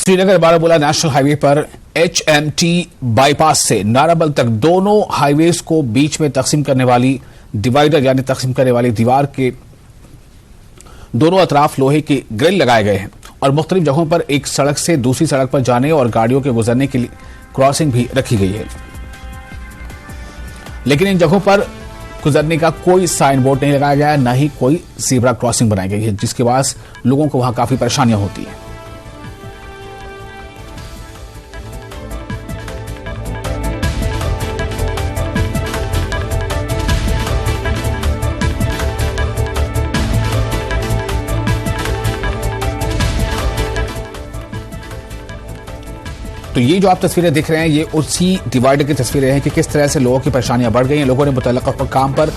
Srinagar Baramulla national highway पर HMT bypass से नाराबल तक दोनों हाईवेज को बीच में तकसीम करने वाली डिवाइडर यानी तकसीम करने वाली दीवार के दोनों अतराफ लोहे की ग्रिल लगाए गए हैं और मुख्तलिफ जगहों पर एक सड़क से दूसरी सड़क पर जाने और गाड़ियों के गुजरने के लिए क्रॉसिंग भी रखी गई है। लेकिन इन जगहों पर गुजरने का कोई साइन बोर्ड नहीं लगाया गया है, न ही कोई ज़ेब्रा क्रॉसिंग बनाई गई है, जिसके बाद लोगों को वहां काफी परेशानियां होती हैं। तो ये जो आप तस्वीरें देख रहे हैं ये उसी डिवाइडर की तस्वीरें हैं कि किस तरह से लोगों की परेशानियां बढ़ गई हैं। लोगों ने मुतल्लिका काम पर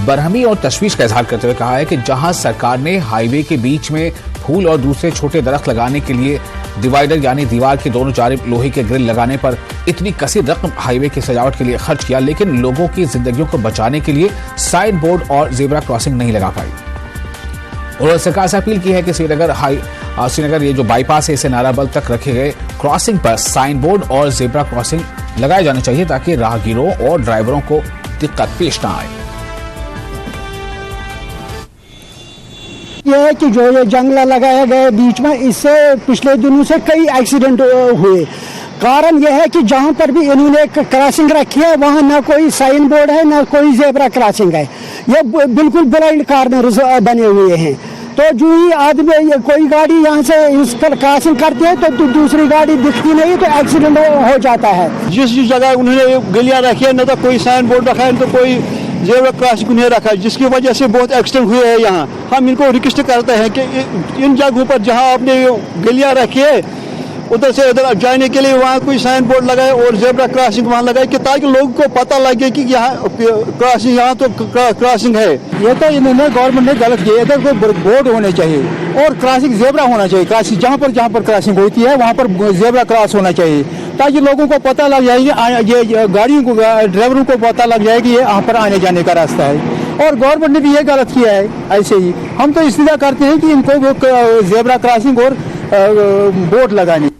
बरहमी और तशवीश का इजहार करते हुए कहा है कि जहां सरकार ने हाईवे के बीच में फूल और दूसरे छोटे दरख्त लगाने के लिए डिवाइडर यानी दीवार के दोनों जानिब लोहे के ग्रिल लगाने पर इतनी कसीर रकम हाईवे की सजावट के लिए खर्च किया, लेकिन लोगों की जिंदगियों को बचाने के लिए साइन बोर्ड और ज़ेब्रा क्रॉसिंग नहीं लगा पाई। उन्होंने सरकार से अपील की है कि श्रीनगर ये जो बाईपास है इसे नाराबल तक रखे गए क्रॉसिंग पर साइन बोर्ड और ज़ेब्रा क्रॉसिंग लगाए जाने चाहिए ताकि राहगीरों और ड्राइवरों को दिक्कत पेश ना आए। यह है कि जो ये जंगला लगाया गया बीच में, इससे पिछले दिनों से कई एक्सीडेंट हुए। कारण यह है कि जहां पर भी इन्होंने क्रॉसिंग रखी है वहां ना कोई साइन बोर्ड है ना कोई ज़ेब्रा क्रॉसिंग है। ये बिल्कुल ब्लाइंड कॉर्नर्स बने हुए हैं। तो जो ही आदमी कोई गाड़ी यहाँ से इस पर क्रॉसिंग करती है तो दूसरी गाड़ी दिखती नहीं तो एक्सीडेंट हो जाता है। जिस जगह उन्होंने गलियां रखी है न तो कोई साइन बोर्ड रखा है न तो कोई ज़ेब्रा क्रॉसिंग नहीं रखा है, जिसकी वजह से बहुत एक्सीडेंट हुए हैं। यहाँ हम इनको रिक्वेस्ट करते हैं कि इन जगहों पर जहाँ आपने गलियां रखी है उधर से उधर जाने के लिए वहाँ कोई साइन बोर्ड लगाए और ज़ेब्रा क्रॉसिंग वहाँ लगाए कि ताकि लोगों को पता लगे कि यहाँ क्रॉसिंग यहाँ तो क्रॉसिंग है। ये तो इन्होंने गवर्नमेंट ने गलत किया। इधर कोई बोर्ड होने चाहिए और क्रॉसिंग ज़ेब्रा होना चाहिए। क्रॉसिंग जहाँ पर क्रॉसिंग होती है वहाँ पर ज़ेब्रा क्रॉस होना चाहिए ताकि लोगों को पता लग जाए, ये गाड़ियों को ड्राइवरों को पता लग जाए कि ये यहाँ पर आने जाने का रास्ता है। और गवर्नमेंट ने भी ये गलत किया है। ऐसे ही हम तो इस्तेमाल करते हैं कि इनको ज़ेब्रा क्रॉसिंग और बोर्ड लगाने।